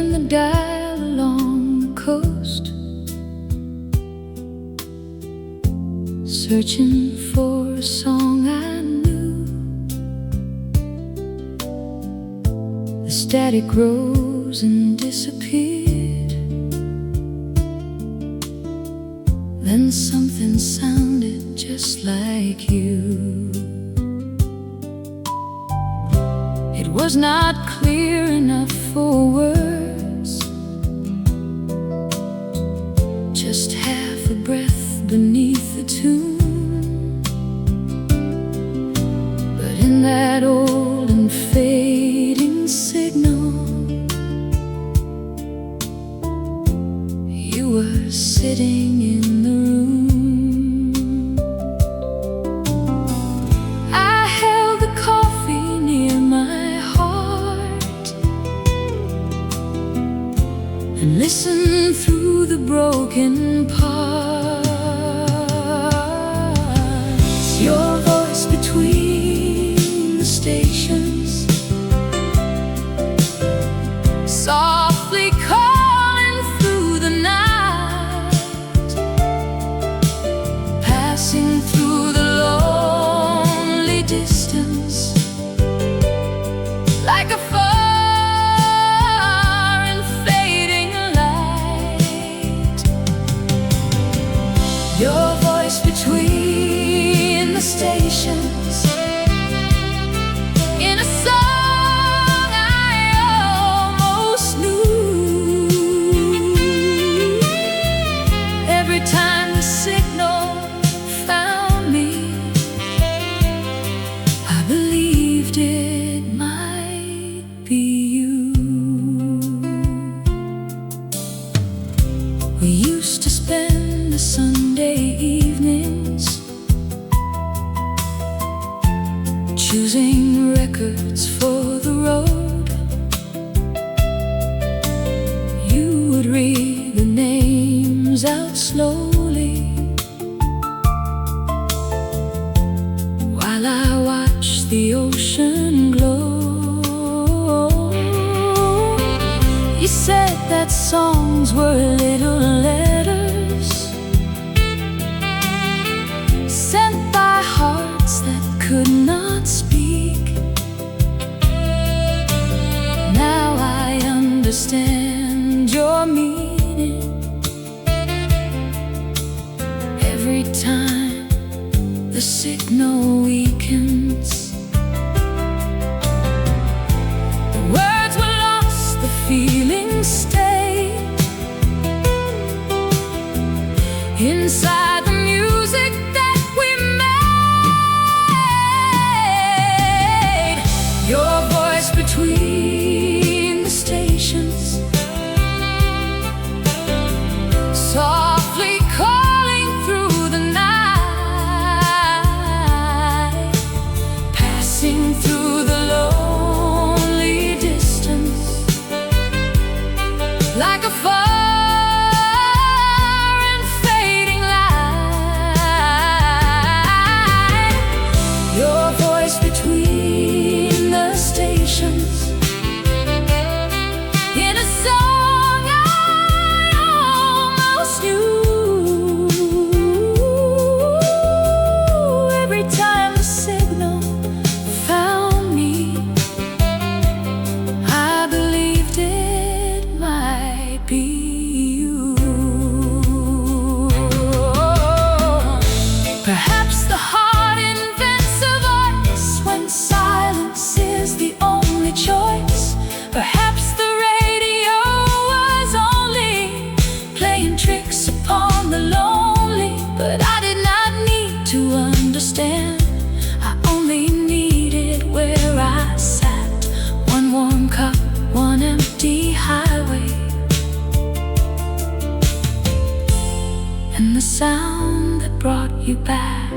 turn the dial along the coast, searching for a song I knew. The static rose and disappeared. Then something sounded just like you. It was not clear enough for words, just half a breath beneath the tune. But in that old and fading signal, you were sitting in the room. I held the coffee near my heart and listened through the broken parts. Your voice between the stations, softly calling through the night, passing through the lonely distance, like a far and fading light. Your voice between the stations, in a song I almost knew. Every time the signal found me, I believed it might be you. We used to spend the Sunday evenings choosing records for the road. You would read the names out slowly while I watched the ocean glow. You said that songs were little letters sent by hearts that could not speak. Now I understand your meaning. Every time the signal weakens, the words were lost, the feelings stay inside the music that we made. Your voice between the stations, softly calling through the night, passing through the lonely distance, like a far and fading light. Your voice between the stations, in a song I almost knew. Every time the signal found me, I believed it might be you. Perhaps the heart invents a voice when silence is the only choice. Perhaps the radio was only playing tricks upon the lonely. But I did not need to understand. I only needed where I sat, one warm cup, one empty highway, and the sound that brought you back.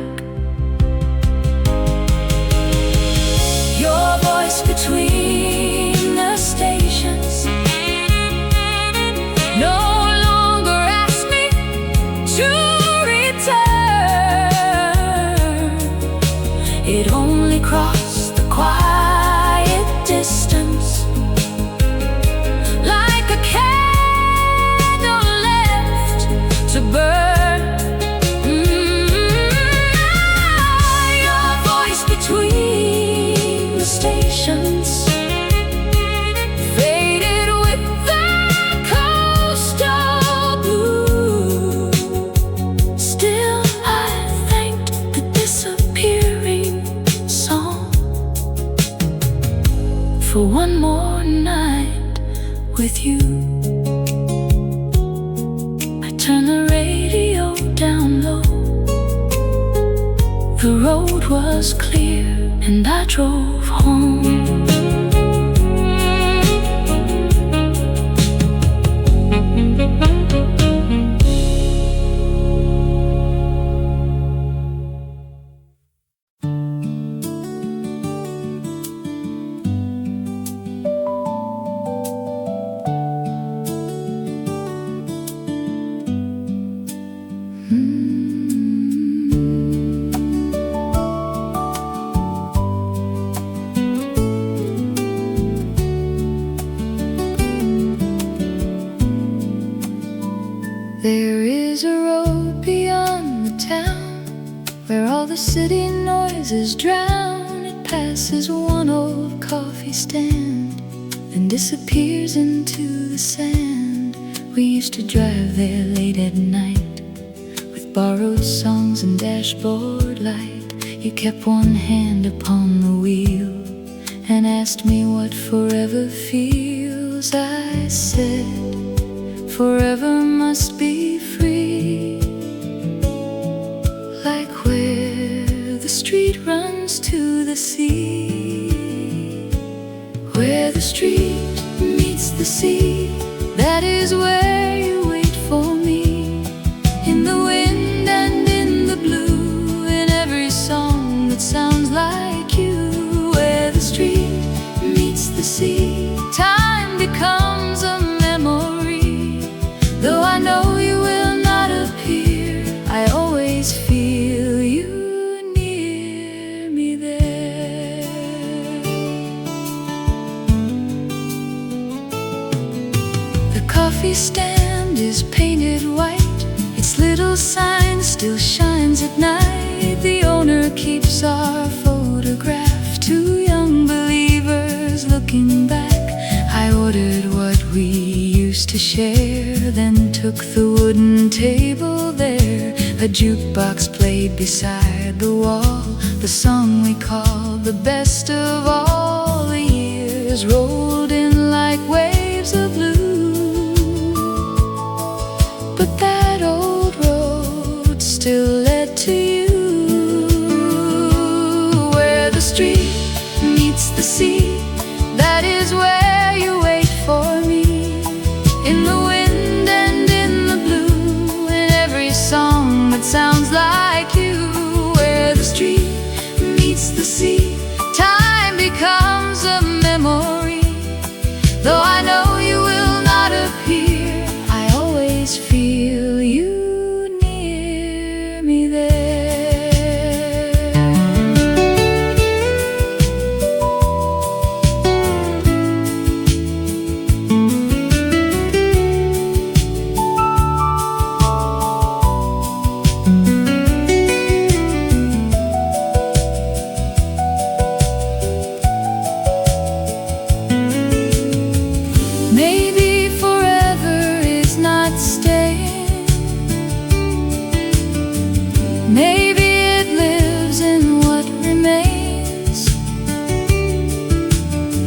Your voice between the stations no longer asks me to return. It only crossed the quiet distance, like a I turned the radio down low. The road was clear and I drove home. There is a road beyond the town where all the city noise is drowned. It passes one old coffee stand and disappears into the sand. We used to drive there late at night with borrowed songs and dashboard light. You kept one hand upon the wheel and asked me what forever feels. I said, forever must be free, like where the street runs to the sea. Where the street meets the sea, that is where you wait for me. In the wind and in the blue, in every song that sounds like you. Where the street meets the sea, time becomes a memory. Though I know you will not appear, I always feel you near me there. The coffee stand is painted white, its little sign still shines at night. The owner keeps our photograph, two young believers looking back. I ordered what we used to share, then took the wooden table there. A jukebox played beside the wall, the song we called the best of all. The years rolled in like waves of blue, but that old road still led to you. Where the street meets the sea, that is where you wait for me. In the wind and in the blue, in every song that sounds like you. Where the street meets the sea, time becomes a memory. Though I know you will not appear, I always feel you near me there. Maybe forever is not staying. Maybe it lives in what remains.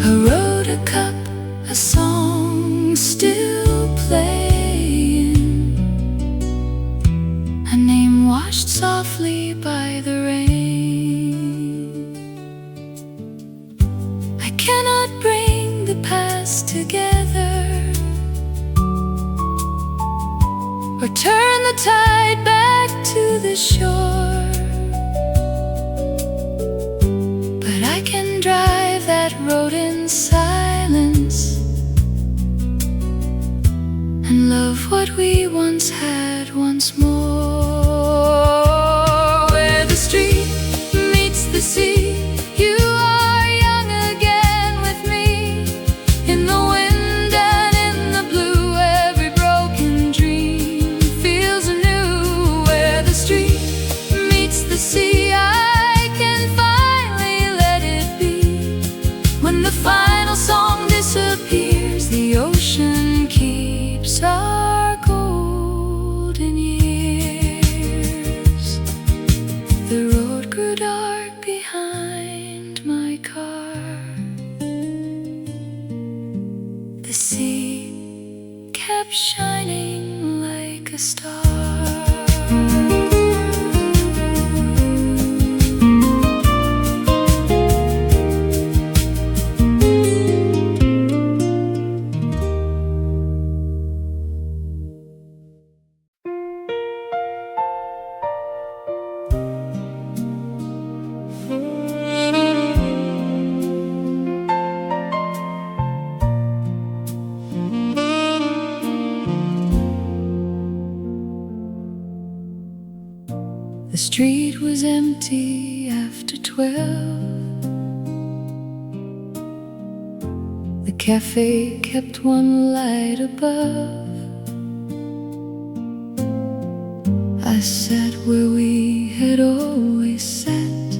I wrote a cup, a song still playing, a name washed softly by the rain. I cannot bring the past together or turn the tide back to the shore, but I can drive that road in silence and love what we once had once more. Where the street meets the sea, you are young again with me. In the wind and in the blue, every broken dream feels anew. Where the street meets the sea, I can finally let it be. When the final song disappears, the ocean keeps our golden years. keep shining like a star. The street was empty after 12. The cafe kept one light above. I sat where we had always sat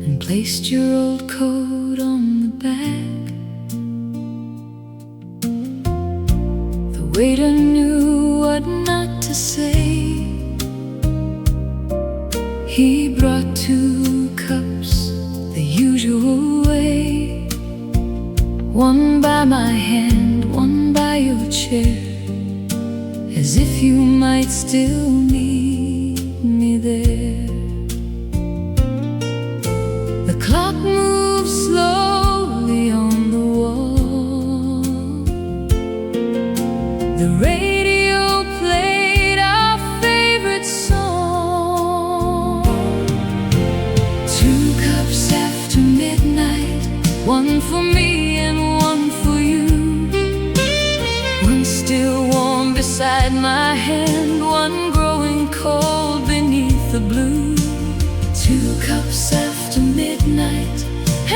and placed your old coat on the back. The waiter knew what not to say. He brought 2 cups the usual way, one by my hand, one by your chair, as if you might still need me there. The clock moved slowly on the wall. The radio played our favorite song. 2 cups after midnight, one for me and one for you. One still warm beside my hand, one growing cold beneath the blue. 2 cups after midnight,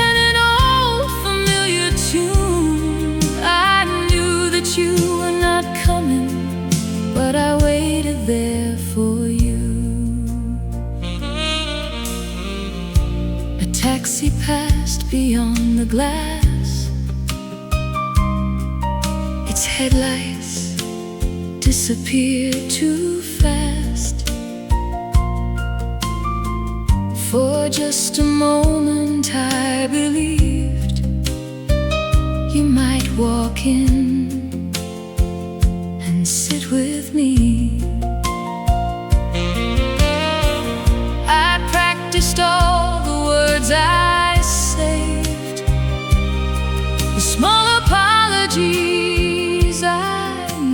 and an old familiar tune. I knew that you were not coming, but I waited there for you. A taxi passed beyond the glass. Its headlights disappeared too fast. For just a moment I believed you might walk in and sit with me. I practiced all the words I saved, the small apologies I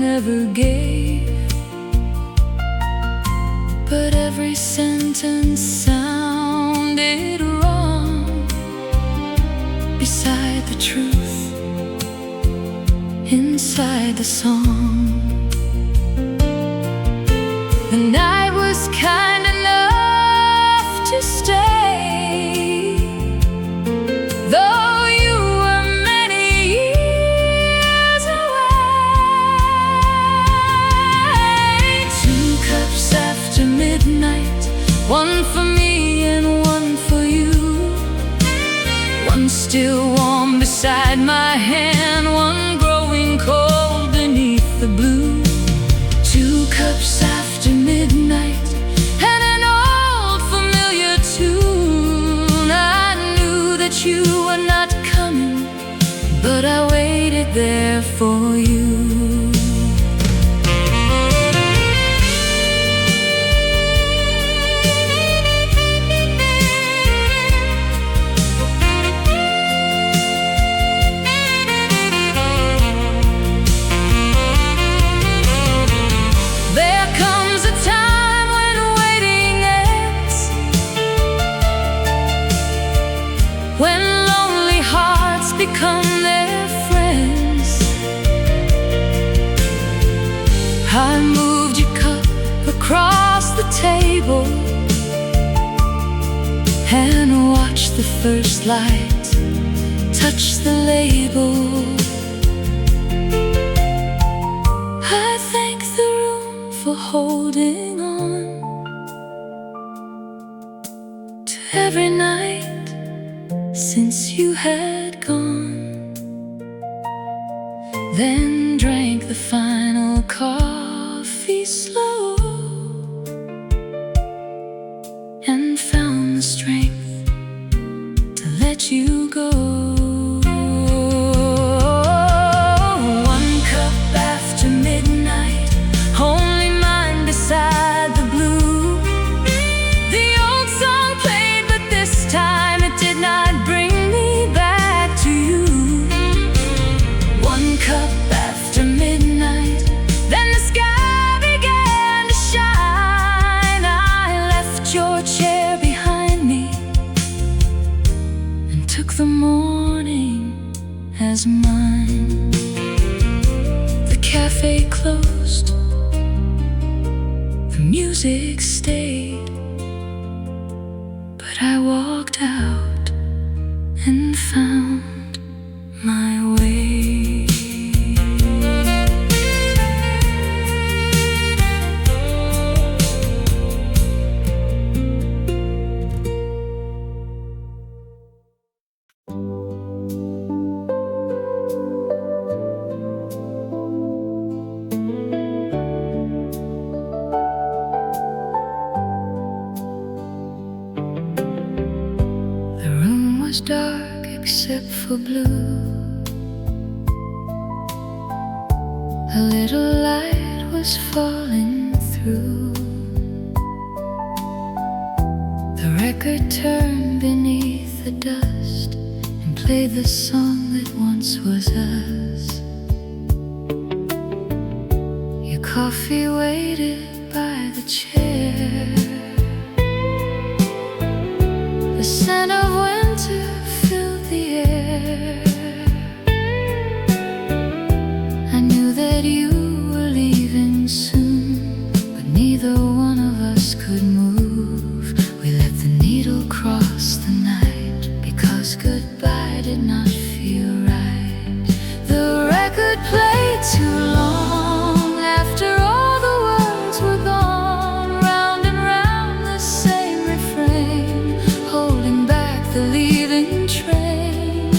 never gave, but every sentence sounded wrong beside the truth inside the song. The night was kind enough to stay, though you were many years away. 2 cups after midnight, one for me and one for you. One still warm beside my hand, one growing cold beneath the blue. 2 cups after midnight, and an old familiar tune. I knew that you were not coming, but I waited there for you. There comes a time when waiting ends, when lonely hearts become their friends. I moved your cup across the table and watched the first light touch the label. I thank the room for holding on to every night since you had gone. Then drank the final coffee slow and found the strength to let you go. as mine. The cafe closed, the music stayed, but I walked out and found my way. The room was dark except for blue. A little light was falling through. The record turned beneath the dust and played the song that once was us. Your coffee waited by the chair. The scent of winter filled the air. I knew that you were leaving soon, but neither one of us could move. We let the needle cross the night, because goodbye did not feel right. The record played too long after all the words were gone. Round and round the same refrain, holding back the leaving train.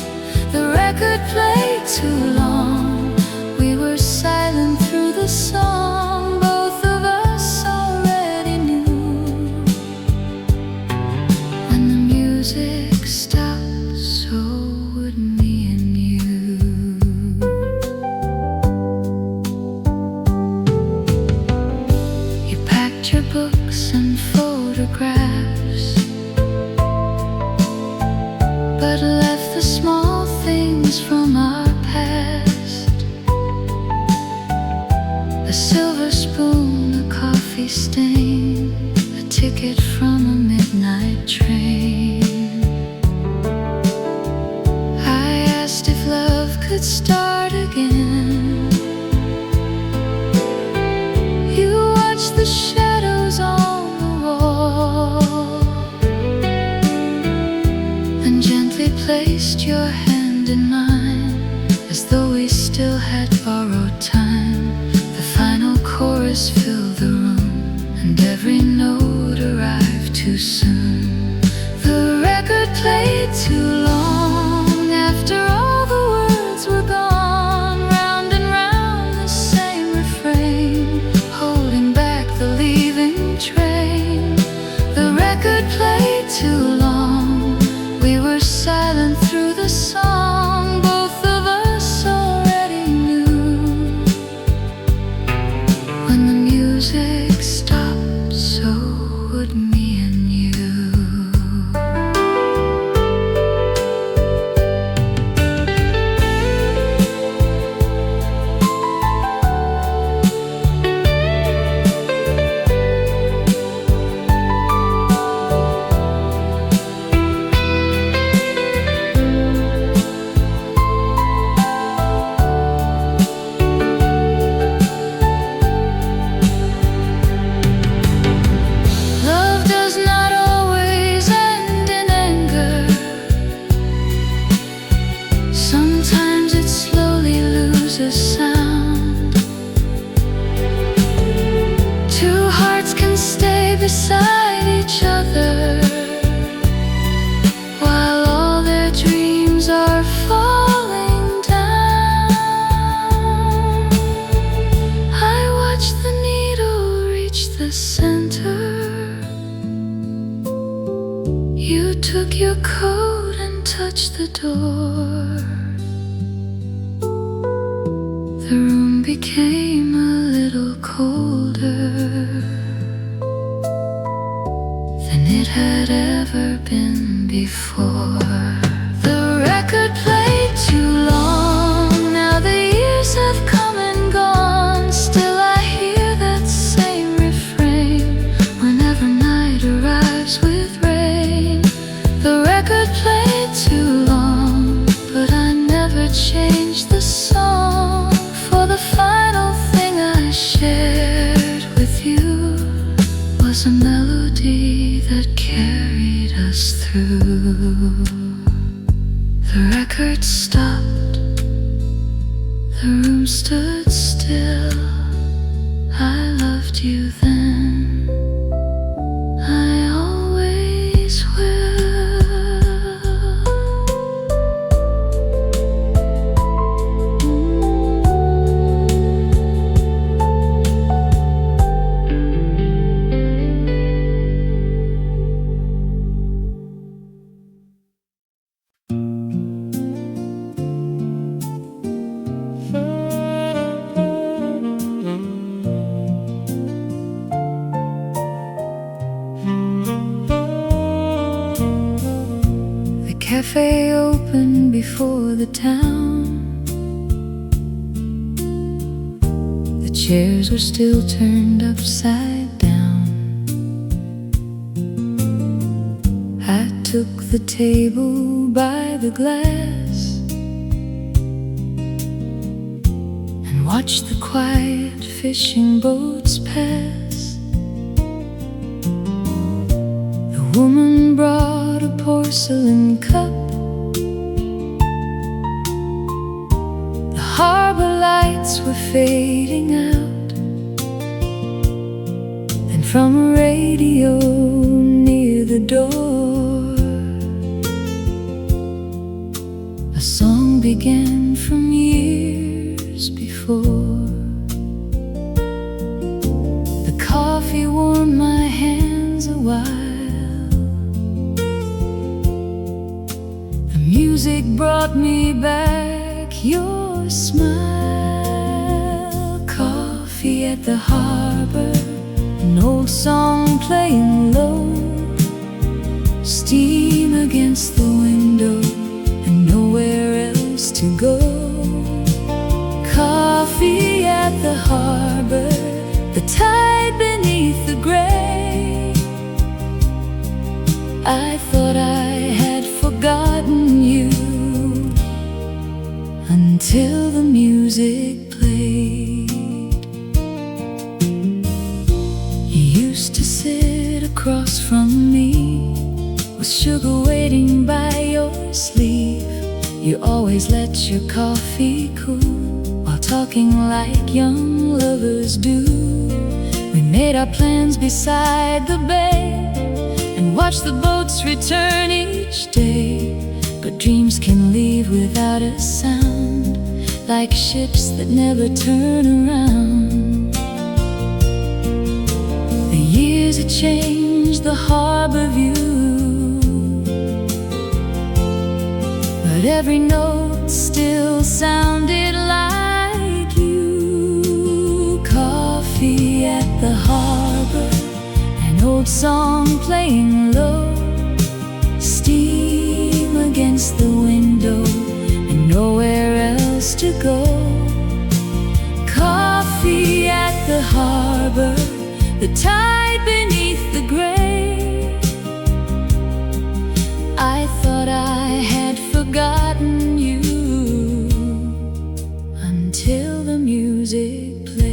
The record played too long. We were silent through the song. Both of us already knew. When the music stopped, so would me and you. You packed your books and photographs, but left the small things from our past. A silver spoon, a coffee stain, a ticket from a midnight train. I asked if love could start again. You watched the shadows on the wall and gently placed your hand in mine, as though we still had borrowed time. The final chorus filled the room, and every note arrived too soon. The record played too long after all the words were gone. Round and round the same refrain, holding back the leaving train. The record played too long. We were silent through the song. Both of us already knew. When the music stopped, so would me and you. Love does not always end in anger. Sometimes it slowly loses sound. Two hearts can stay beside each other while all their dreams are falling down. I watch the needle reach the center. You took your coat and touched the door. The room became a little colder than it had ever been before. The record played too long. Now the years have come and gone. Still I hear that same refrain whenever night arrives with rain. The record played too long, but I never changed. time stood still. I loved you then, I always will. Cafe opened before the town. The chairs were still turned upside down. I took the table by the glass and watched the quiet fishing boats pass. The woman brought a porcelain cup. The harbor lights were fading out. Then from a radio near the door, a song began from years before. The coffee warmed my hands a while. Music brought me back your smile. Coffee at the harbor, an old song playing low. Steam against the window and nowhere else to go. Coffee at the harbor, the tide beneath the gray. I thought I had forgotten you until the music played. You used to sit across from me with sugar waiting by your sleeve. You always let your coffee cool while talking like young lovers do. We made our plans beside the bay and watch the boats return each day. But dreams can leave without a sound, like ships that never turn around. The years had changed the harbor view, but every note still sounded like you. Coffee at the harbor, an old song playing low. Steam against the window and nowhere else to go. Coffee at the harbor, the tide beneath the gray. I thought I had forgotten you until the music played.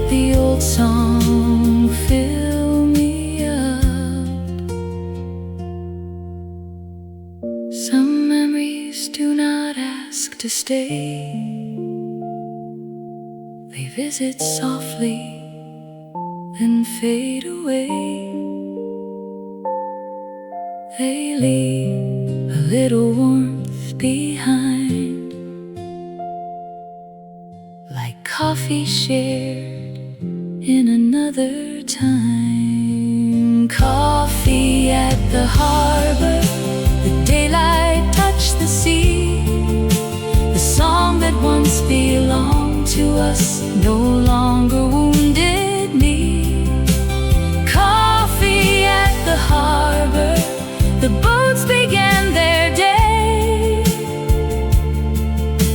The old song fill me up. Some memories do not ask to stay. They visit softly, then fade away. They leave a little warmth behind, like coffee shared in another time. Coffee at the harbor, the daylight touched the sea. The song that once belonged to us no longer wounded me. Coffee at the harbor, the boats began their day.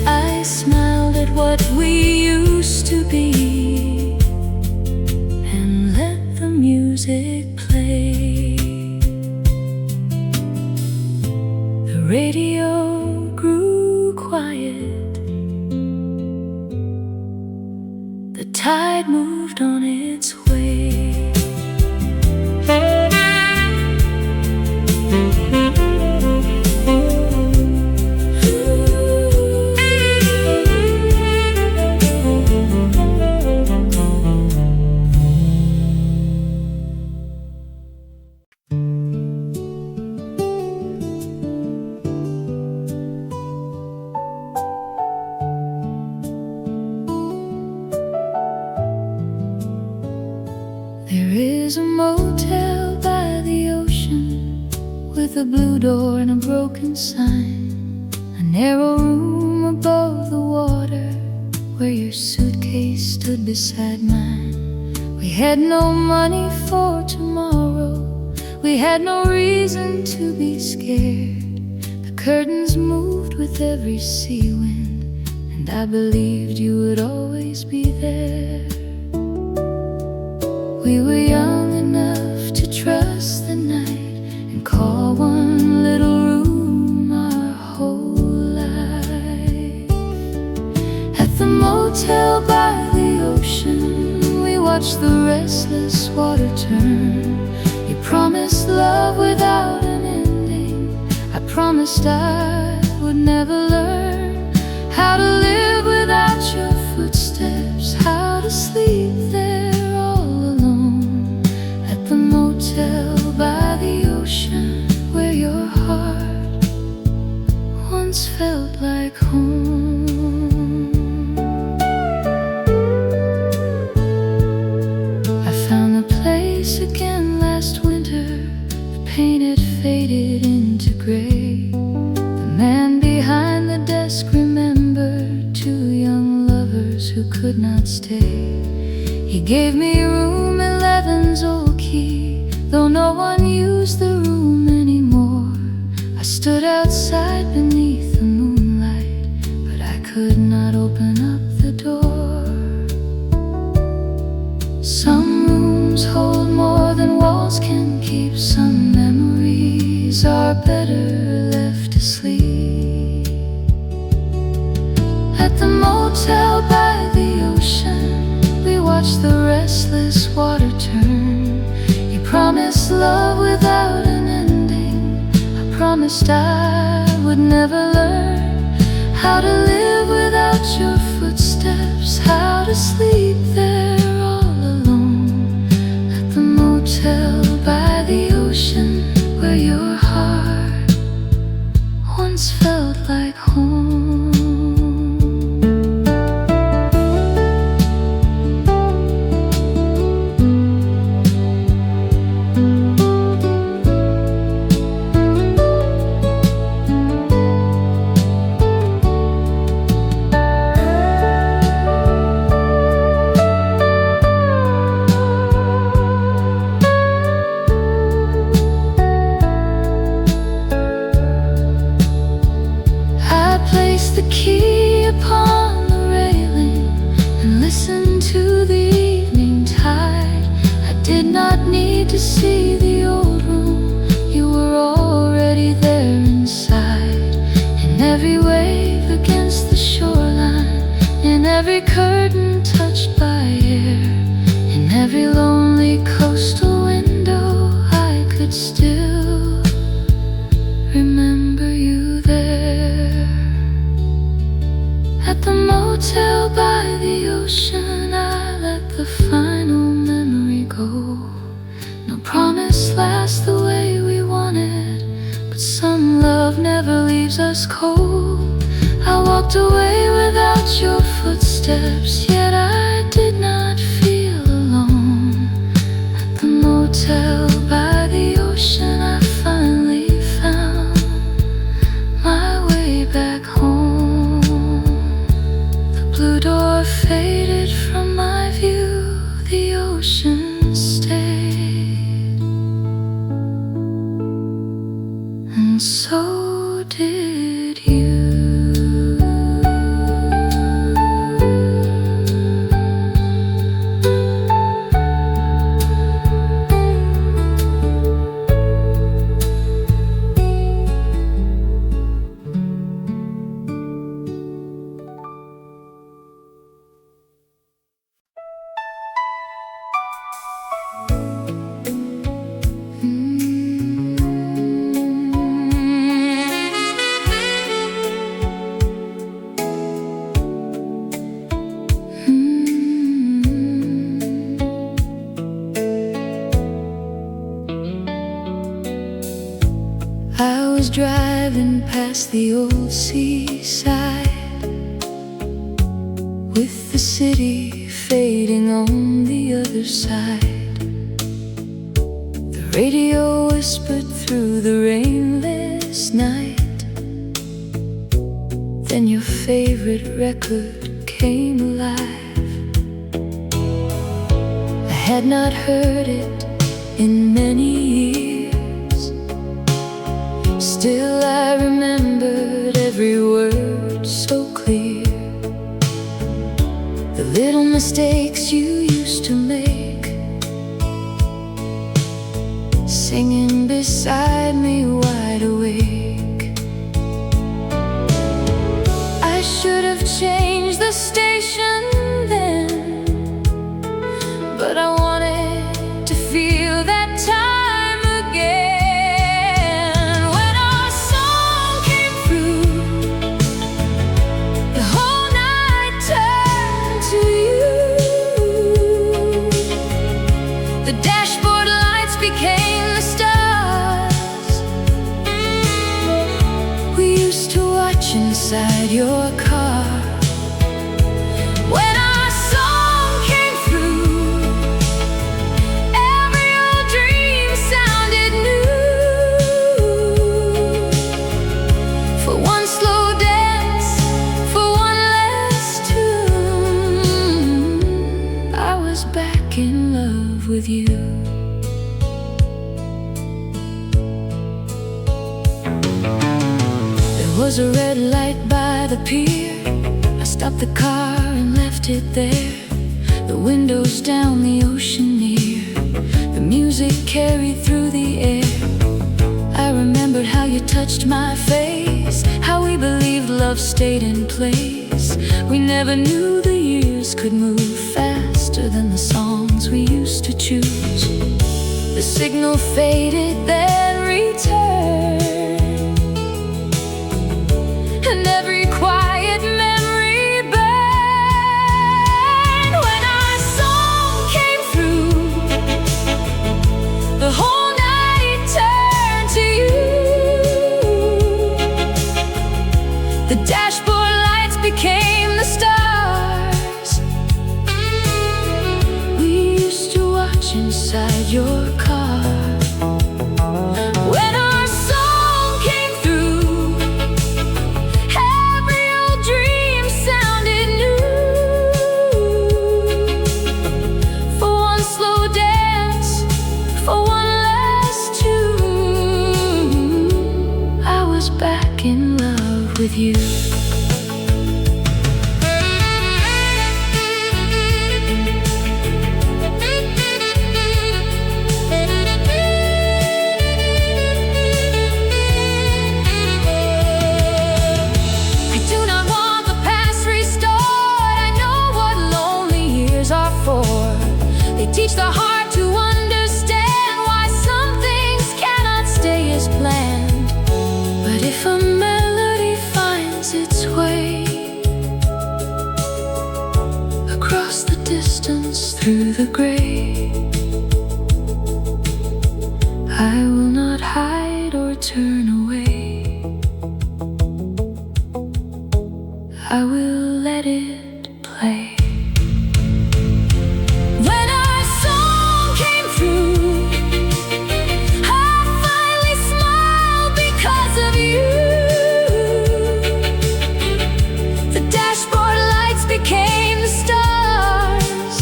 I smiled at what we used to be, moved on its way. There is a motel by the ocean with a blue door and a broken sign, a narrow room above the water where your suitcase stood beside mine. We had no money for tomorrow, we had no reason to be scared. The curtains moved with every sea wind, and I believed you would always be there. We were young enough to trust the night and call one little room our whole life. At the motel by the ocean, we watched the restless water turn. You promised love without an ending, I promised I would never learn how to live without your footsteps, how to sleep there by the ocean, where your heart once felt like home. I found the place again last winter. The paint had faded into gray. The man behind the desk remembered two young lovers who could not stay. He gave me room 11's old key, though no one used the room anymore. I stood outside beneath the moonlight, but I could not open up the door. Some rooms hold more than walls can keep. Some memories are better left asleep. At the motel by the ocean, we watched the restless water turn. You promised love without an ending, I promised I would never learn how to live without your footsteps, how to sleep there all alone. At the motel by the ocean, where your heart once felt like home. The key upon the railing and listened to the evening tide. I did not need to see the old room, you were already there inside. In every wave against the shoreline, in every curtain touched by air, in every lonely coastal window, I could still remember you there. At the motel by the ocean, I let the final memory go. No promise lasts was driving past the old seaside, with the city fading on the other side. The radio whispered through the rainless night. Then your favorite record came alive. I had not heard it in many years. Still I remembered every word so clear. The little mistakes you used to make, singing beside me wide awake. I should have changed the station then, but I wanted to feel that time again. When our song came through, the whole night turned to you. The dashboard lights became the stars. We used to watch inside your car. When our song came through, every old dream sounded new. For one slow dance, for one last tune, I was back in love with you. There was a red light by the pier. I stopped the car and left it there. The windows down, the ocean near. The music carried through the air. I remembered how you touched my face, how we believed love stayed in place. We never knew the years could move faster than the songs we used to choose. The signal faded, then returned, and every quiet memory burned. When our song came through, the whole night turned to you. The dashboard lights became the stars. We used to watch inside your car. When our song came through, every old dream sounded new. For one slow dance, for one last tune, I was back in love with you. I do not want the past restored. I know what lonely years are for. They teach the heart to understand why some things cannot stay as planned. But if a melody finds its way across the distance through the gray, I will not hide or turn away. I will let it play. When our song came through, I finally smiled because of you. The dashboard lights became the stars,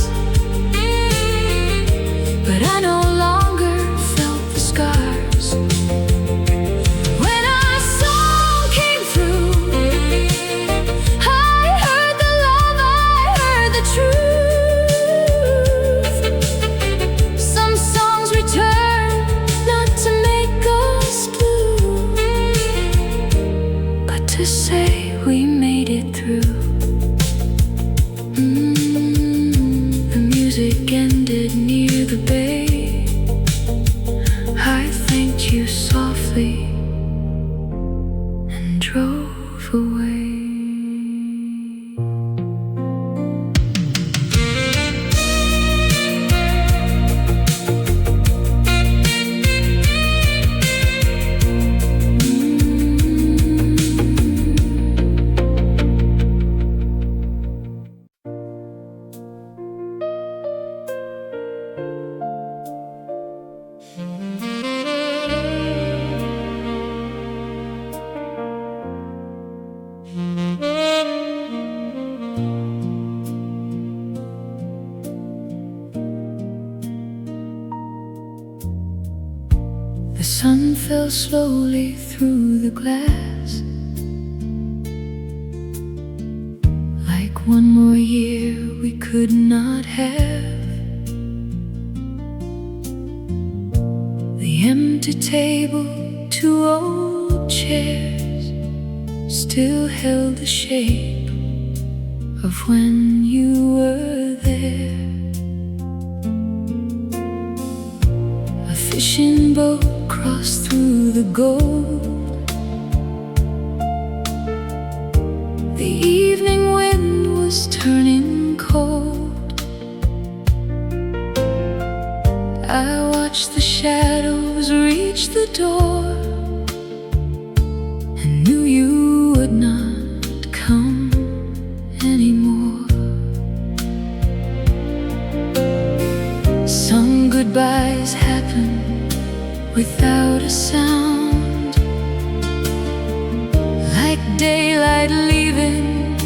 but I no longer felt the scars. When our song came through, I heard the The sun fell slowly through the glass, like one more year we could not have. The empty table, two old chairs, still held the shape of when you were there. A fishing boat crossed through the gold. The evening wind was turning cold. I watched the shadows reach the door and knew you would not come anymore. Some goodbyes happen without a sound, like daylight leaving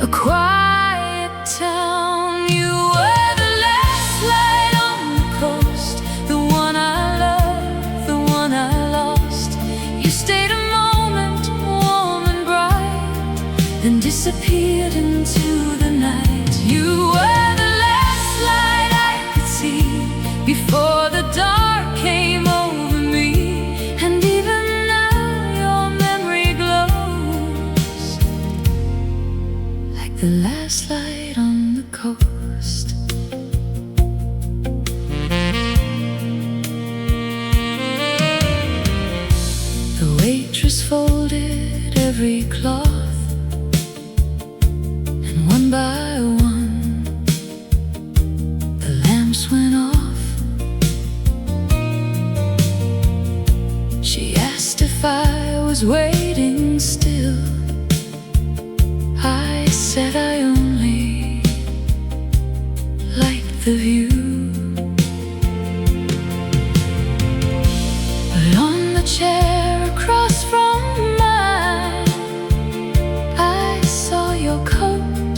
a quiet town. You were the last light on the coast, the one I loved, the one I lost. You stayed a moment, warm and bright, then disappeared into the night. You were the last light I could see before the dark came over me. And even now your memory glows like the last light on the coast. The waitress folded every cloth, and one by one the lamps went off. She asked if I was waiting still. I said I only liked the view. But on the chair across from mine, I saw your coat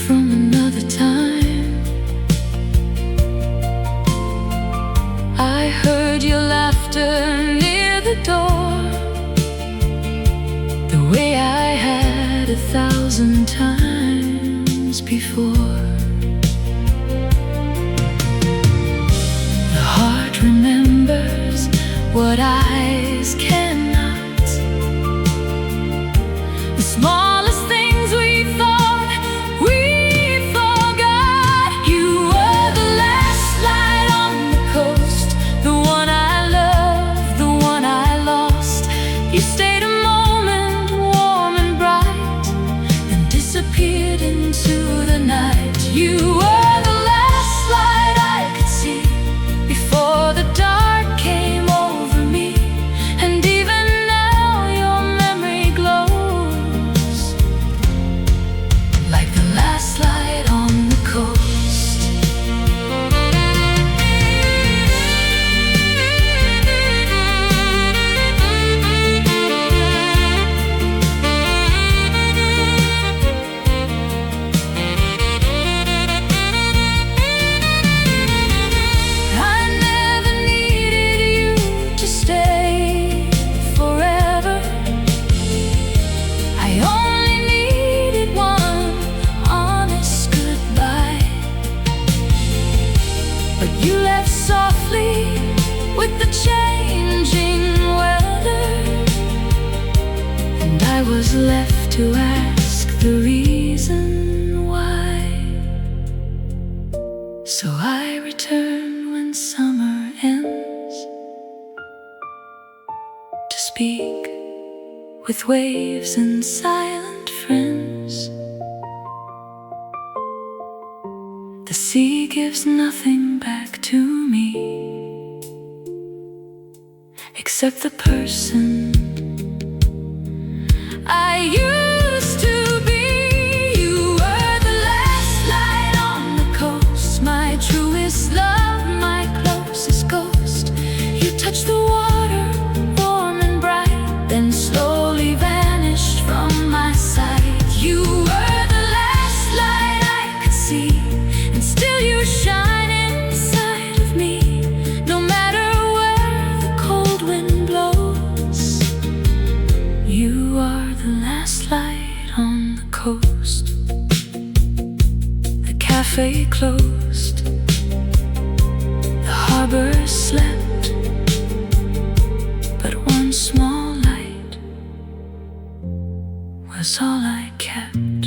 from another time. I heard your laughter near the door, the way I had 1,000 times before. The heart remembers what eyes cannot. The smallest things we thought we forgot. You were the last light on the coast, the one I loved, the one I lost. You stayed a moment, warm and bright, then disappeared into the night. You were the last light I could see before the dark came over me. And even now your memory glows like the last light on the coast. I never needed you to stay forever. I only needed one honest goodbye. But you left softly with the changing weather, and I was left to ask the reason why. So I return when summer ends, to speak with waves and silent friends. The sea gives nothing back to me except the person I used to be. You were the last light on the coast, my truest love, my closest ghost. You touched the water, warm and bright, then slowly vanished from my sight. You were the last light I could see, and still you shine inside of me. No matter where lay closed. The harbor slept, but one small light was all I kept.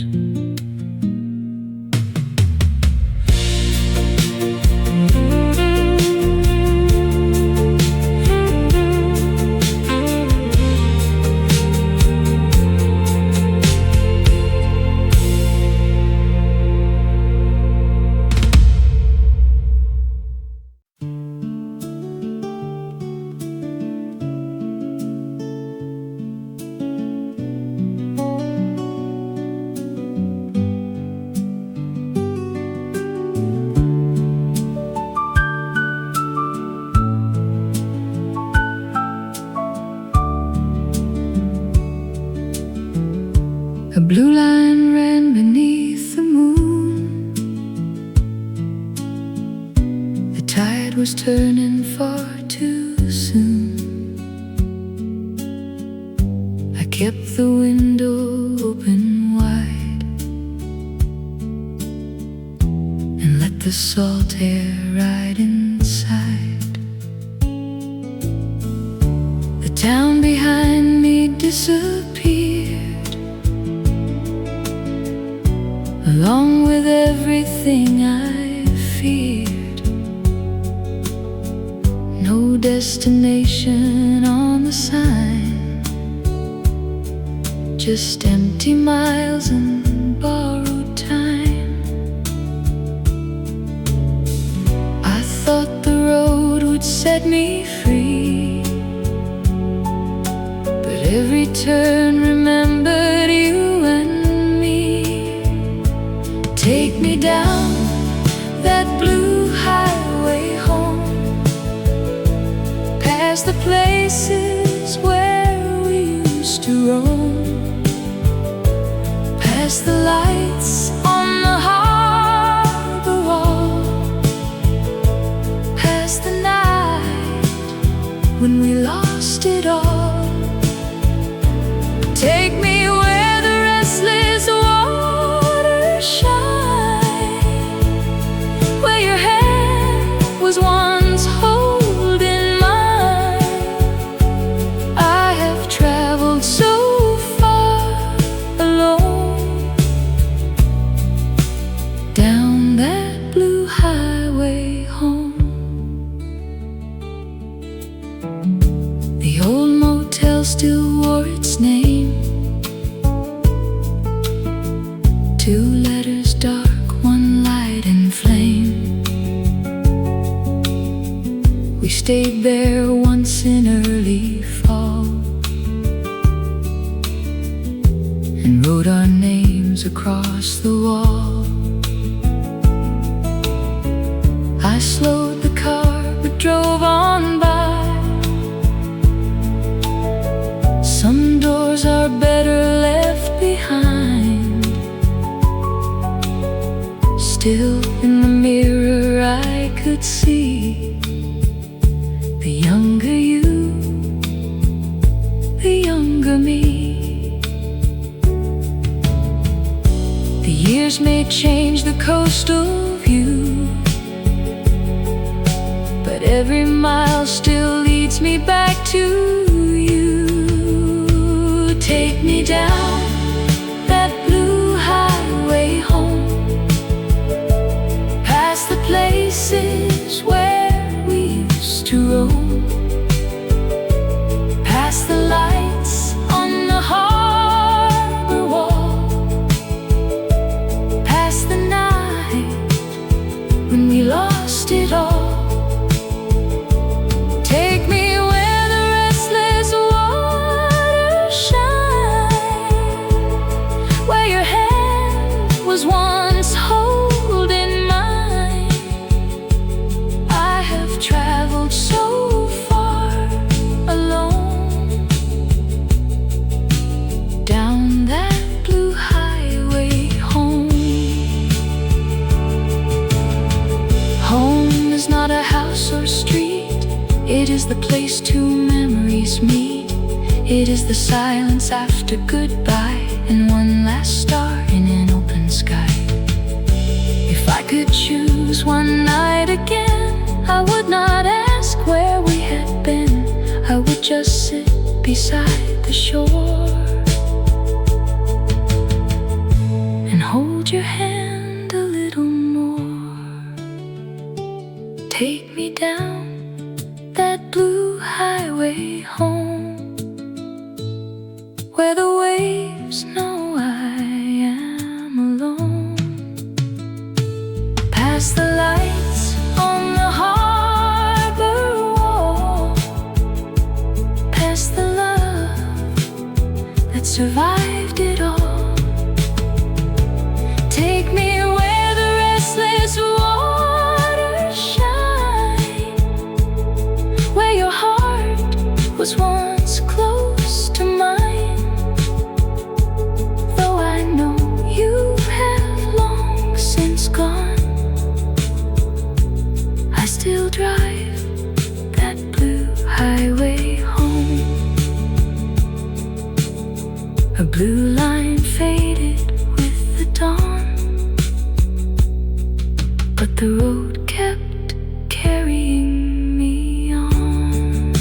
A blue line ran beneath the moon. The tide was turning far too soon. I kept the window open wide and let the salt air ride inside. The town behind me disappeared, along with everything I feared. No destination on the sign, just empty miles and borrowed time. I thought the road would set me free, but every turn remembered you and me. Take me down that blue highway home, past the places where we used to roam, past the lights on the harbor wall, past the night when we lost it all. Take me where the restless waters shine, where your hand was once holding mine. I have traveled so far alone, down that blue highway home. The old motel still wore its name, two letters dark, one light and flame. We stayed there once in early fall and wrote our names across the wall. I slowed the car but drove on by. Some doors are better left behind. Still in the mirror I could see the younger you, the younger me. The years may change the coastal view, but every mile still leads me back to you. Take me down that blue highway home, past the places where we used to roam, past the lights on the harbor wall, past the night when we lost it all. Take me where the restless waters shine, where your hand was once holding mine. I have traveled so far alone, down that blue highway home. Home is not a house or street, it is the place two memories meet. It is the silence after goodbye and one last star in an open sky. If I could could choose one night again, I would not ask where we had been. I would just sit beside the shore and hold your hand a little more. Take me down that blue highway home, where the waves know I am alone. Past the lights on the harbor wall, past the love that survived it all. Take me where the restless waters shine, where your heart was once close to mine. Though I know you have long since gone, I still drive that blue highway home. A blue line faded with the dawn, but the road kept carrying me on.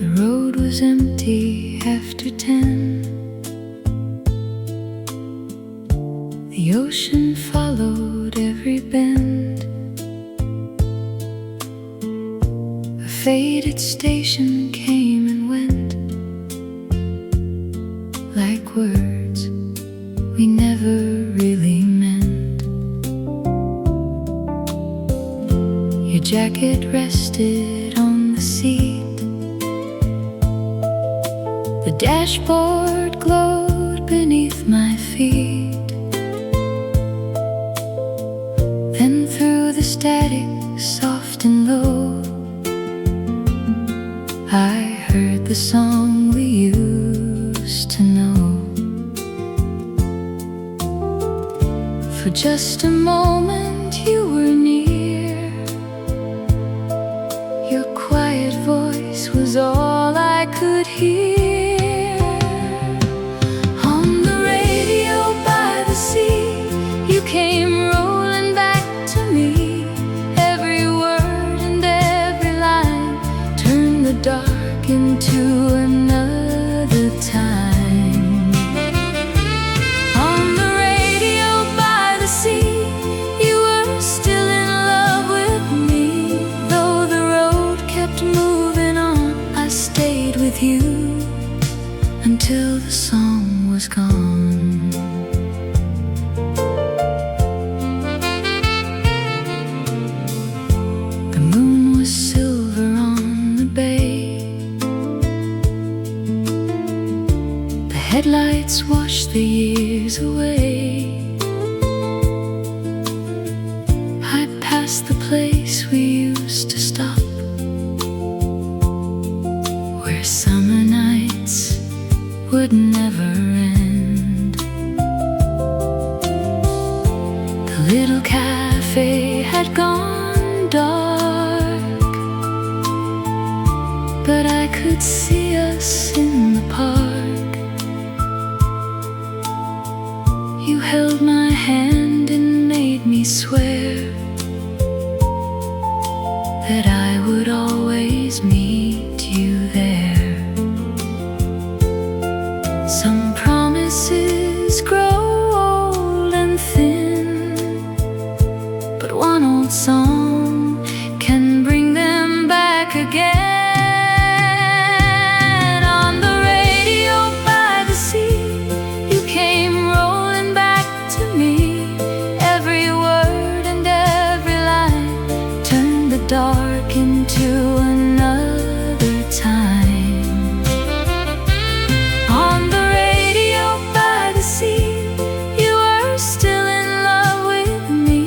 The road was empty after 10. The ocean followed every bend. A faded station came and went, like words we never really meant. Your jacket rested on the seat. The dashboard glowed beneath my feet. Then through the static, soft and low, I heard the song we used to know. For just a moment you were near. Your quiet voice was all I could hear. On the radio by the sea, you came rolling back to me. Every word and every line turned the dark into another time. On the radio by the sea, you were still in love with me. Though the road kept moving on, I stayed with you until the song was gone. The moon was silver on the bay. The headlights washed the years away. I passed the place we used to stop, where summer nights would never end. The little cafe had gone dark, but I could see us in the park. You held my hand and made me swear that I would always meet you there. Some promises grow old and thin, but one old song can bring them back again. On the radio by the sea, you came rolling back to me. Every word and every line turned the dark into another time. On the radio by the sea, you were still in love with me.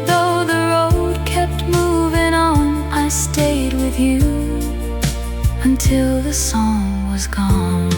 Though the road kept moving on, I stayed with you until the song was gone.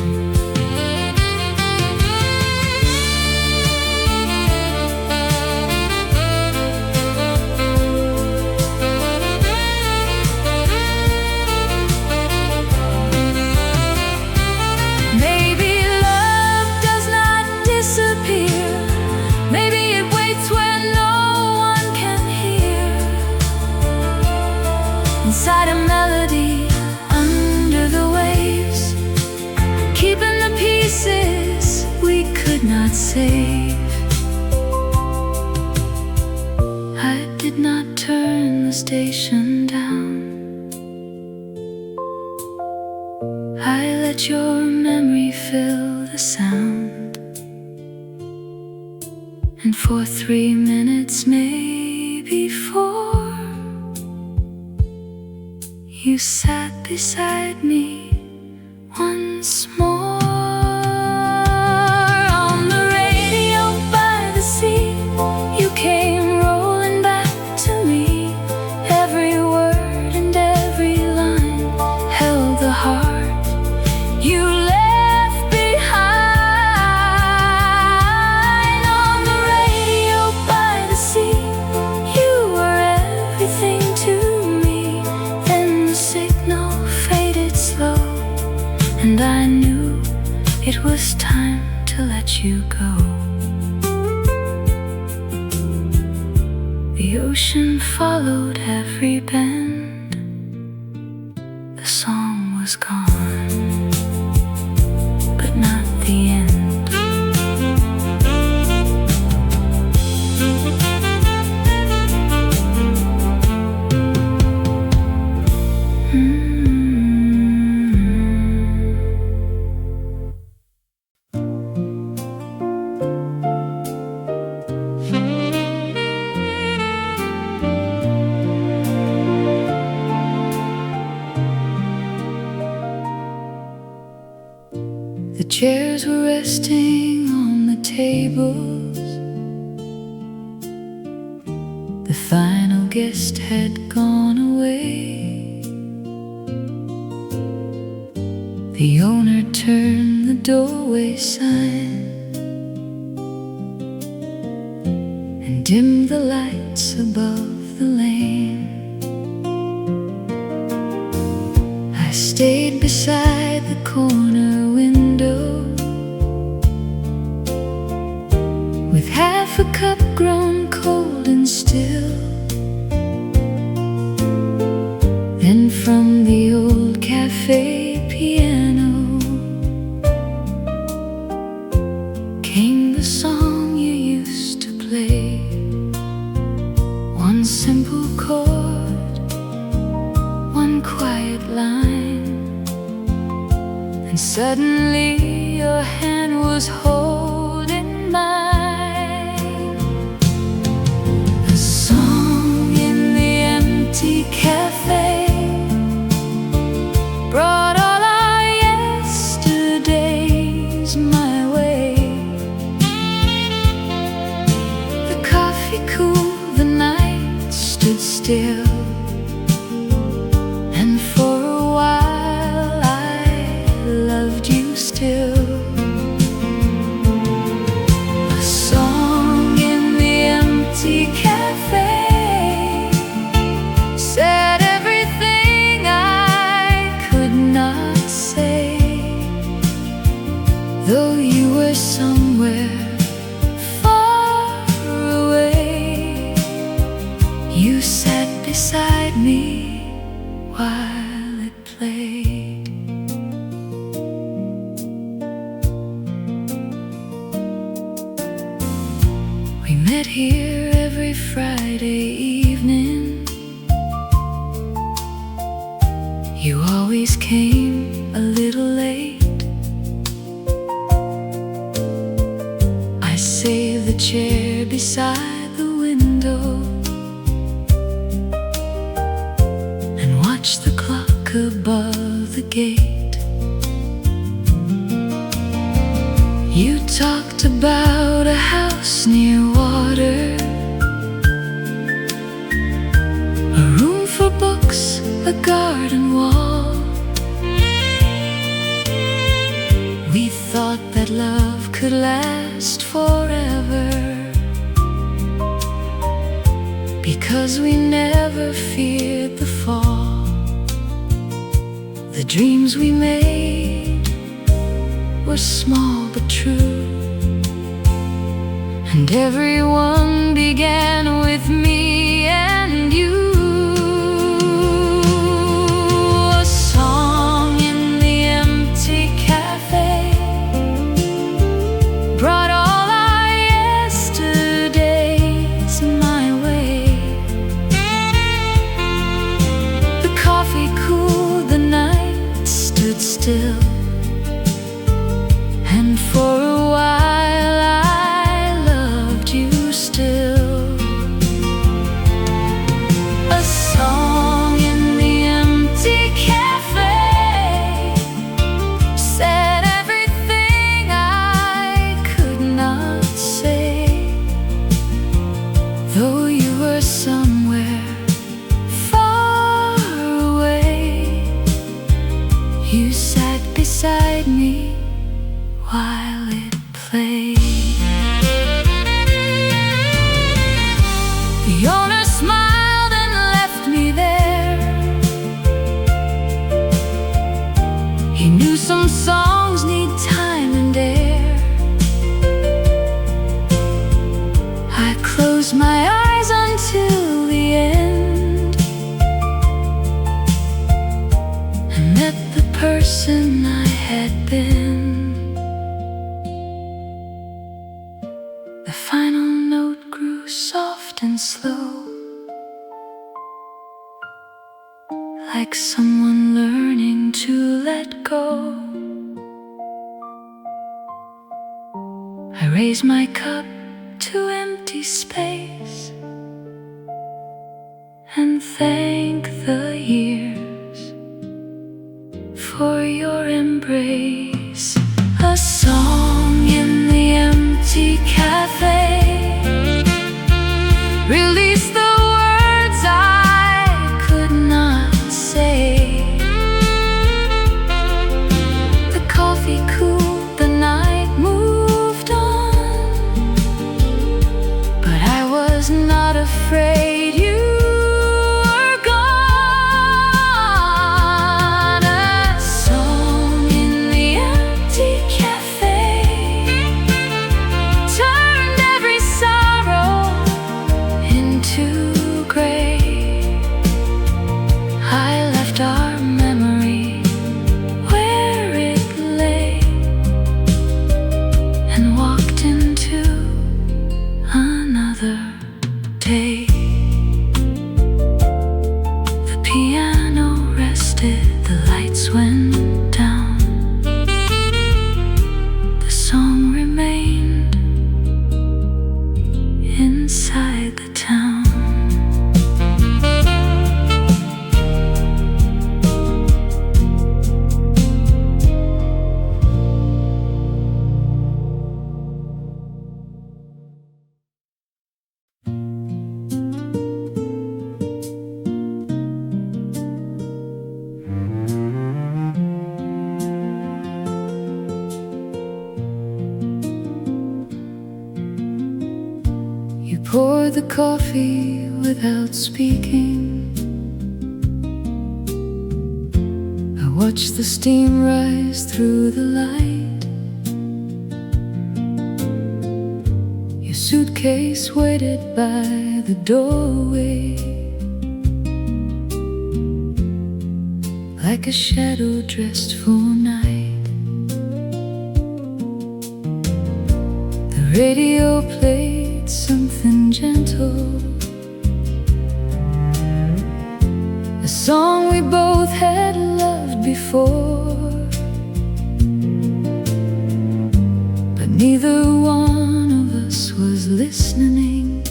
inside a melody under the waves, keeping the pieces we could not save. I did not turn the station down. I let your memory fill the sound. And for 3 minutes, maybe 4, you sat beside me once more. On the radio by the sea, you came rolling back to me. Every word and every line held the heart you left behind. On the radio by the sea, you were everything to me. Then the signal faded slow, and I knew it was time to let you go. The ocean followed every bend. The song was gone, but not the end. The chairs were resting on the tables. The final guest had gone away. The owner turned the doorway sign and dimmed the lights above the lane. I stayed beside the corner window with half a cup grown cold and still. Then from the old cafe piano came the song you used to play. One simple chord, one quiet line, and suddenly your hand was holding mine. A song in the empty cafe brought all our yesterdays my way. The coffee cooled, the night stood still, and for a while I loved you still. A song in the empty cafe said everything I could not say. Though you were somewhere far away, you sat beside me while it played. We met here every Friday evening. You always came a little late. I saved the chair beside the window and watched the clock above the gate. You talked about a house near water, a room for books, a garden wall. We thought that love could last forever, because we never feared the fall. The dreams we made were small but true, and everyone began with me and you. somewhere far away. You sat beside me while it played. The owner smiled and left me there. He knew some songs need time and air. I closed my eyes until the end and met the person I had been. The final note grew soft and slow, like someone learning to let go. I raised my cup to empty space and thank the years for your embrace. A song in the empty cafe released the words I could not say. The coffee cooled, the night moved on, but I was not afraid you were gone. A song in the empty cafe turned every sorrow into gray. I left our memory where it lay and walked into another day. The piano rested, the lights went down. The song remained inside the town. You poured the coffee without speaking. I watched the steam rise through the light. Your suitcase waited by the doorway, like a shadow dressed for night. The radio played something gentle, a song we both had loved before, but neither one of us was listening.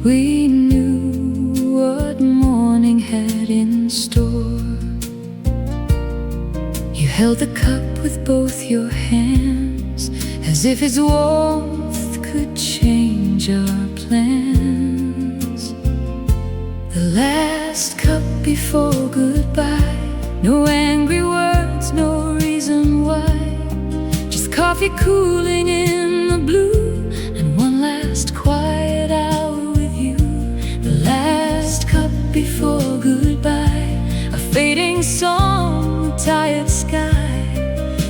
We knew what morning had in store. You held the cup with both your hands, as if its warmth could change our plans. The last cup before goodbye, no angry words, no reason why, just coffee cooling in the blue, and one last quiet hour with you. The last cup before goodbye, a fading song, a tired sky.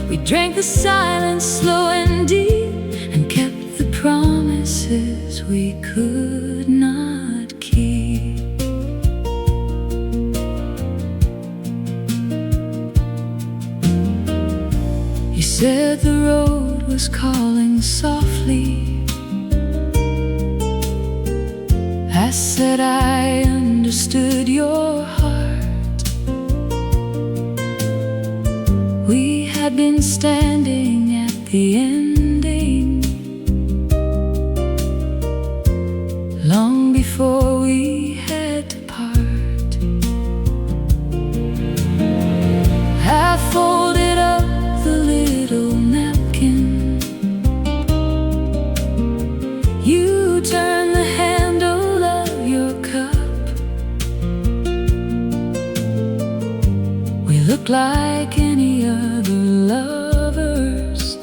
We drank the silence slow and deep, and kept the promises we could not keep. You said the road was calling softly. I said I understood your heart. We had been standing at the ending long before we had to part. I folded up the little napkin. You turned the handle look like any other lovers,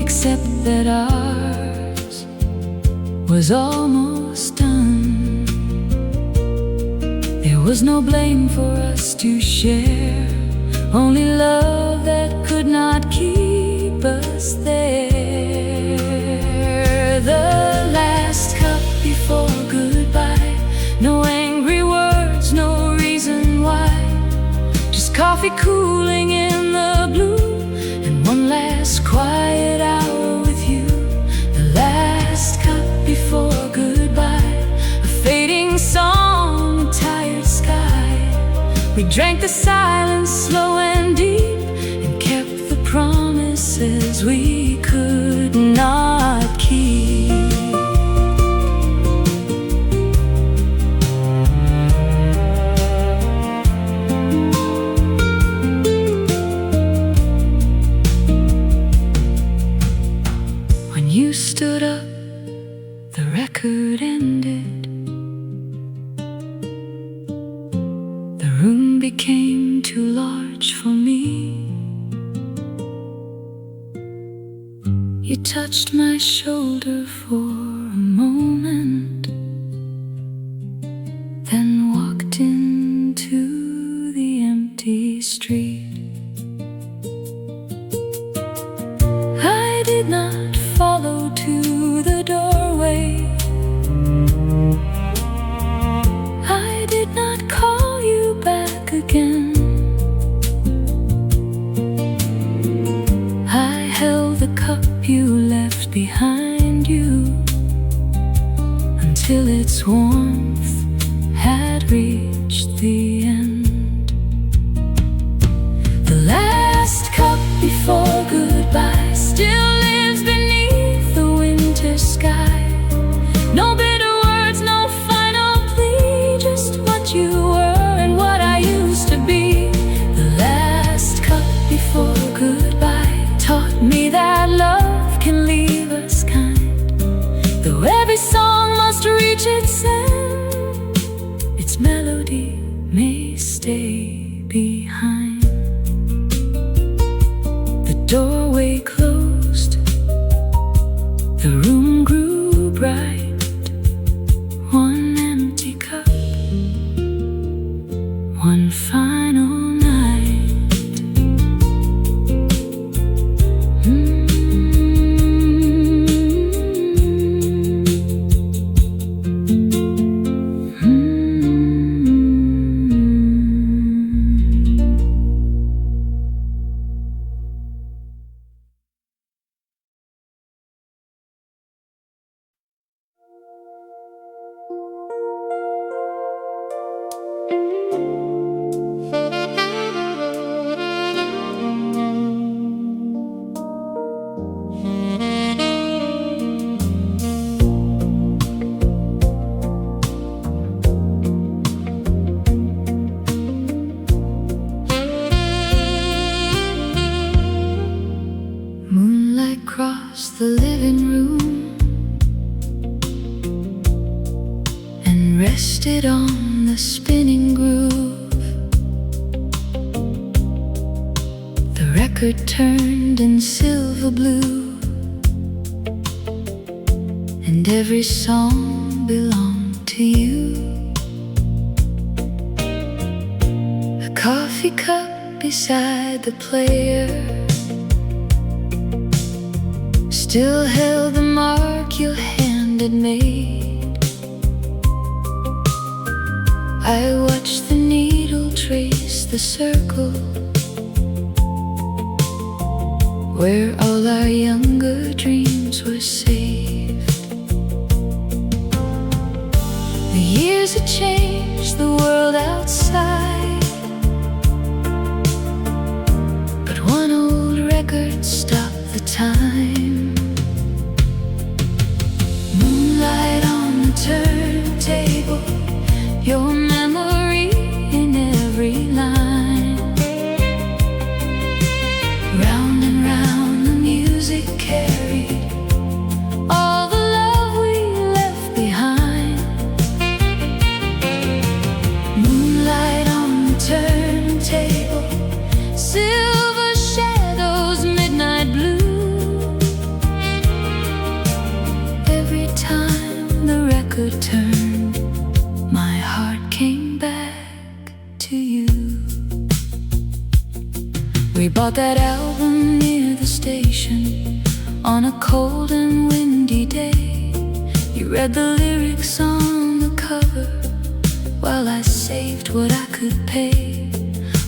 except that ours was almost done. There was no blame for us to share, only love that could not keep us there. The last cup before goodbye, no angry words, no reason why, just coffee cooling in the blue, and one last quiet hour with you. The last cup before goodbye, a fading song, a tired sky. We drank the silence slow and deep, and kept the promises we could not keep. When you stood up, the record ended. The room became too large for me. You touched my shoulder for a moment, then walked into the empty street. I did not follow to the doorway. I did not call you back again. I held the cup you left behind you until its warmth had reached the end. The last cup before goodbye still lives beneath the winter sky. No bitter words, no final plea, just what you were and what I used to be. The last cup before goodbye taught me that love can leave us kind, though every song must reach its end, its melody may stay behind. The doorway closed, the room grew bright, one empty cup, one final night. Moonlight crossed the living room and rested on the spinning groove. The record turned in silver blue, and every song belonged to you. A coffee cup beside the player still held the mark your hand had made. I watched the needle trace the circle where all our younger dreams were saved. The years had changed the world outside, but one old record stopped the time. Moonlight on the turntable, your memory in every line. Round and round the music carried all the love we left behind. Moonlight on the turntable, record turned, my heart came back to you. We bought that album near the station on a cold and windy day. You read the lyrics on the cover while I saved what I could pay.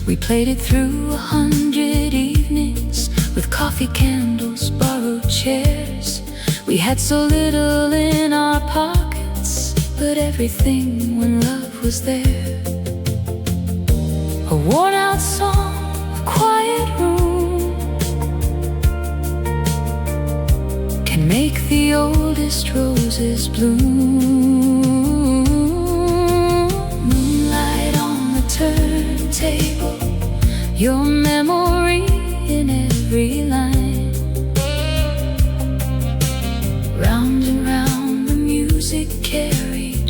We played it through 100 evenings with coffee candles, borrowed chairs. We had so little in our pockets, but everything when love was there. A worn out song, a quiet room can make the oldest roses bloom. Moonlight on the turntable, your memory in every line. Round and round the music carried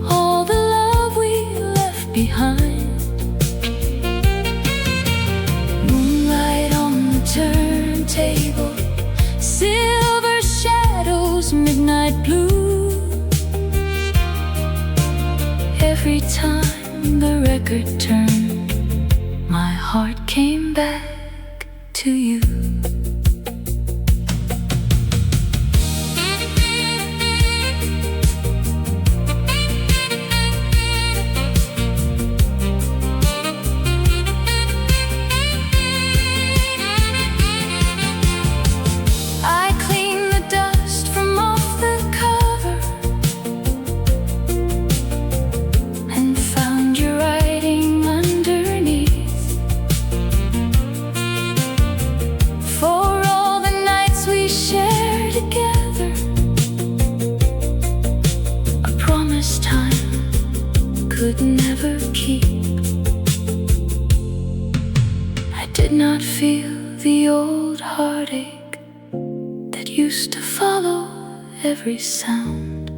all the love we left behind. Moonlight on the turntable, silver shadows, midnight blue. Every time the record turned, my heart came back to you. I cleaned the dust from off the cover and found your writing underneath. For all the nights we shared together, a promise time could never keep. I did not feel the old heartache that used to follow every sound.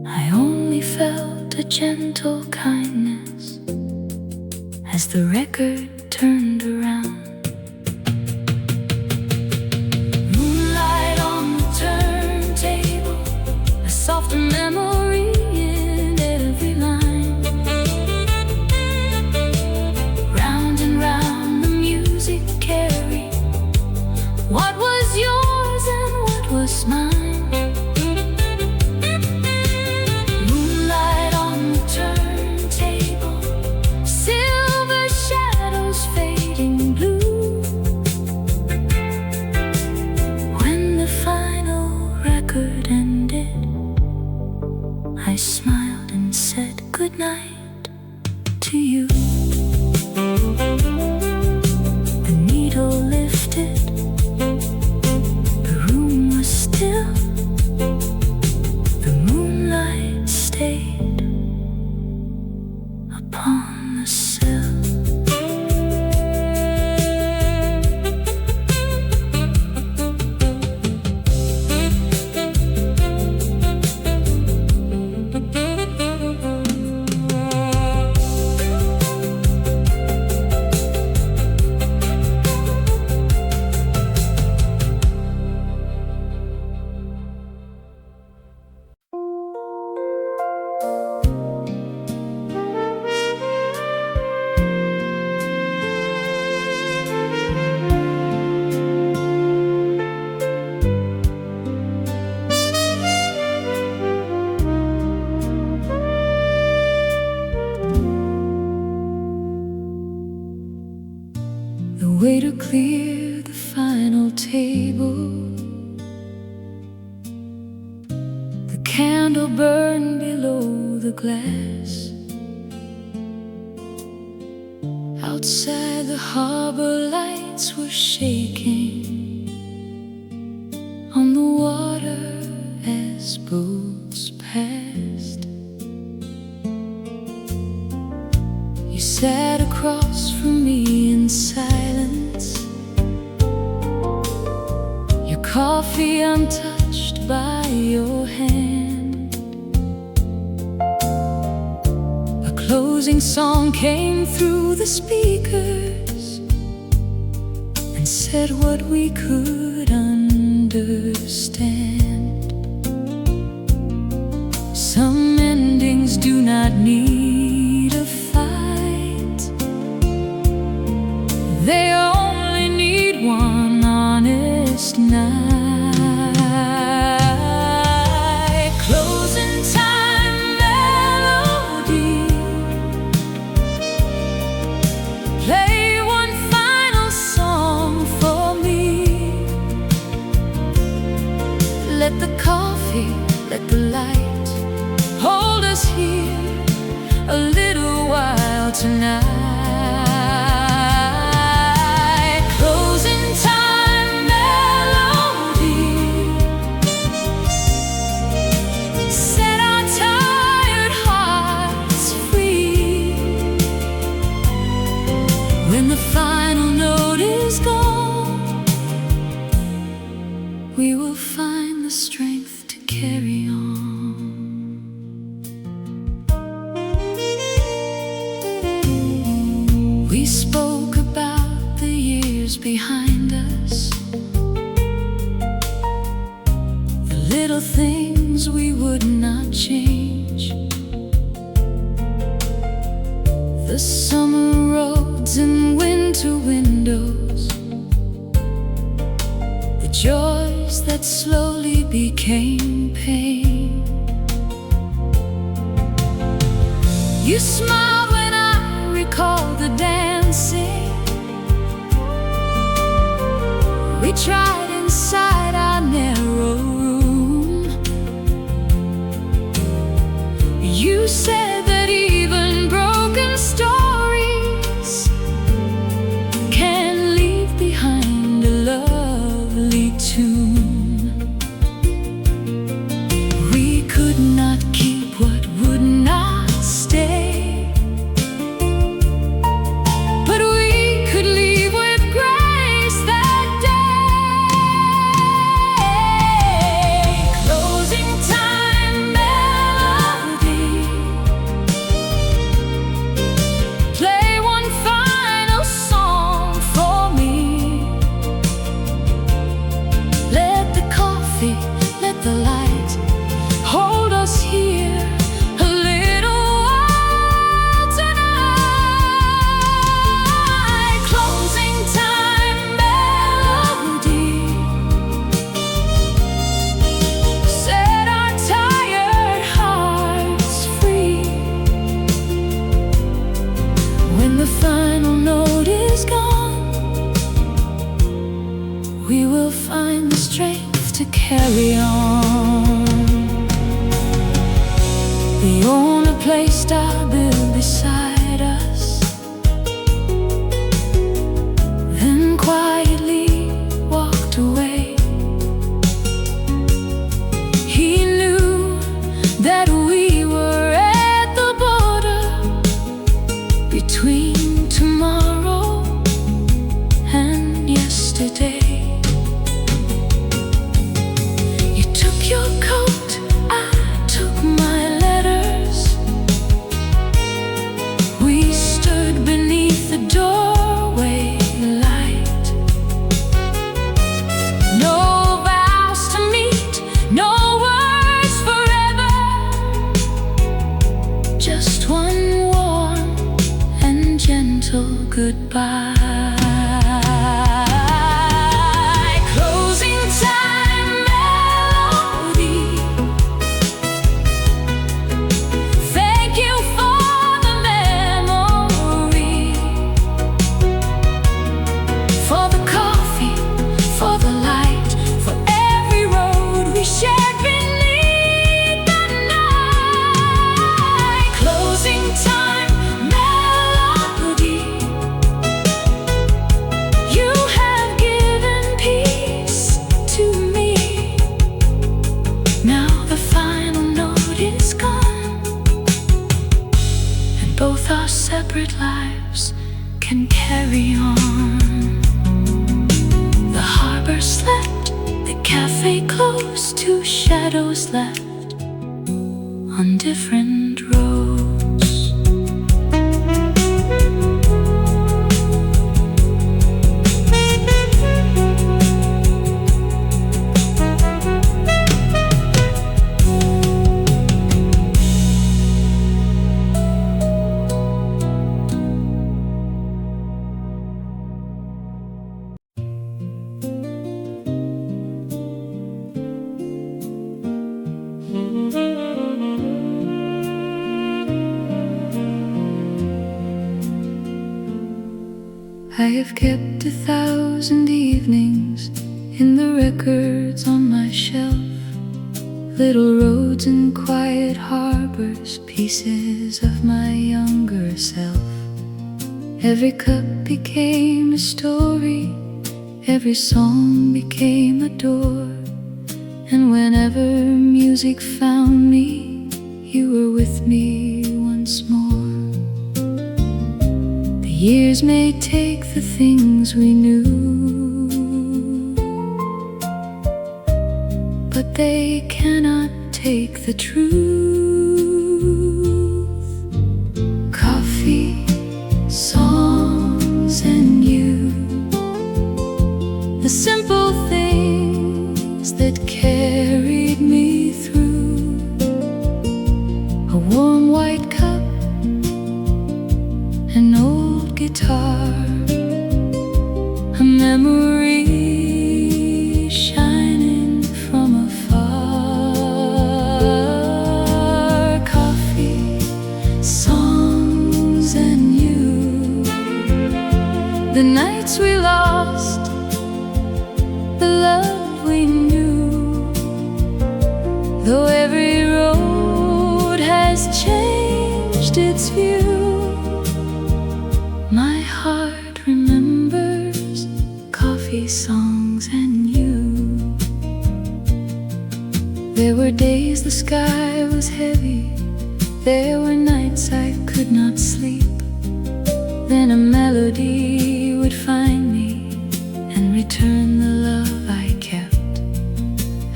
I only felt a gentle kindness as the record turned around. Moonlight on the turntable, a soft memory in every line. Round and round the music carried what was yours and what was mine. Moonlight on the turntable, silver shadows fading blue. When the final record ended, I smiled and said goodnight to you. The needle lifted, the room was still, the moonlight stayed upon the sill. The waiter cleared the final table. The candle burned below the glass. Outside the harbor lights were shaking on the water as boats passed. You sat across from me in silence, your coffee untouched by your hand. A closing song came through the speakers and said what we could understand. do not need a fight. They only need one honest night. Closing time melody. Play one final song for me. Let the coffee, let the light hold us here a little while tonight. Closing time melody. Set our tired hearts free. When the final note is gone, we will find the strength to carry on. We spoke about the years behind us, the little things we would not change, the summer roads and winter windows, the joys that slowly became pain. You smiled when I recalled the dancing we tried inside our narrow room. You said that even broken stories can leave behind a lovely tune. We could not keep what would not stay, but we could leave with grace that day. Closing time melody. Play one final song for me. Let the coffee, let the light hold us here a little while tonight. Closing time melody. Set our tired hearts free. When the final note is gone, we will find the strength to carry on. The only place I built beside us, then quietly walked away. He knew that we were at the border between tomorrow and yesterday. You took your coat, I took my letters. We stood beneath the doorway light. No vows to meet, no words forever, just one warm and gentle goodbye. Closing time melody. Thank you for the memory, for the coffee, for the light, for every road we shared beneath the night. Closing time melody. You have given peace to me. Now the final note is gone, and both our separate lives can carry on. The harbor slept, the cafe closed, two shadows left on different roads. have kept 1,000 evenings in the records on my shelf. Little roads and quiet harbors, pieces of my younger self. Every cup became a story, every song became a door. And whenever music found me, you were with me once more. The years may take the things we knew, but they cannot take the truth. Coffee, songs, and you, the simple things that carried me through. A warm white cup, an old guitar, a memory shining from afar. Coffee, songs, and you, the nights we lost, the love we knew. Though every road has changed its view, my heart remembers coffee, songs, and you. There were days the sky was heavy, there were nights I could not sleep. Then a melody would find me and return the love I kept.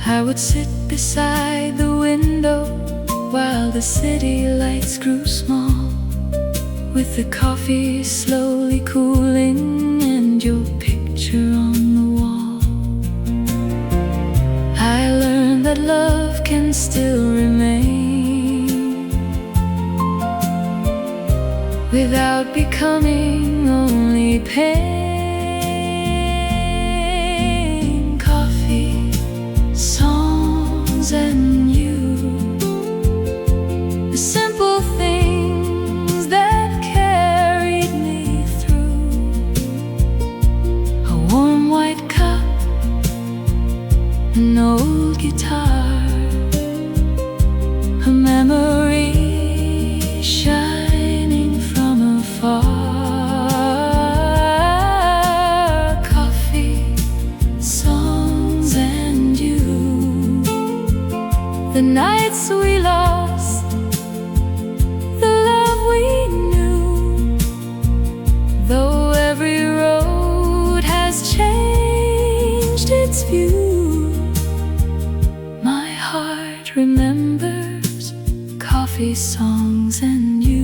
I would sit beside the window while the city lights grew small, with the coffee slowly cooling and your picture on the wall. I learned that love can still remain without becoming only pain. Coffee, songs, and you, the simple things that carried me through. A warm white cup, an old guitar, a memory shining from afar. Coffee, songs, and you, the nights we lost, the love we knew. Though every road has changed its view, my heart remembers coffee, songs, and you.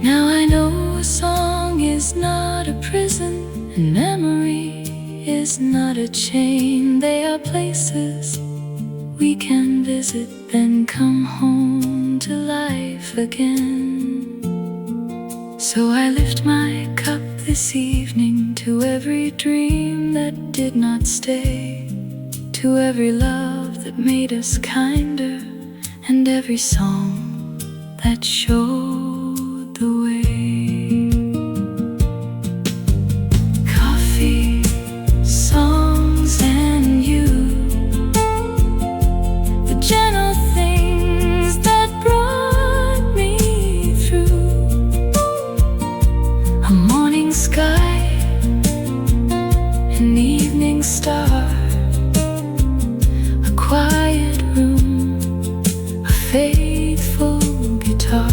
Now I know a song is not a prison, and memory is not a chain. They are places we can visit, then come home to life again. So I lift my cup this evening to every dream that did not stay, to every love that made us kinder, and every song that showed the way. Coffee, songs, and you, the gentle things that brought me through. A morning sky, an evening star, a quiet room, a faithful guitar.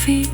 feet.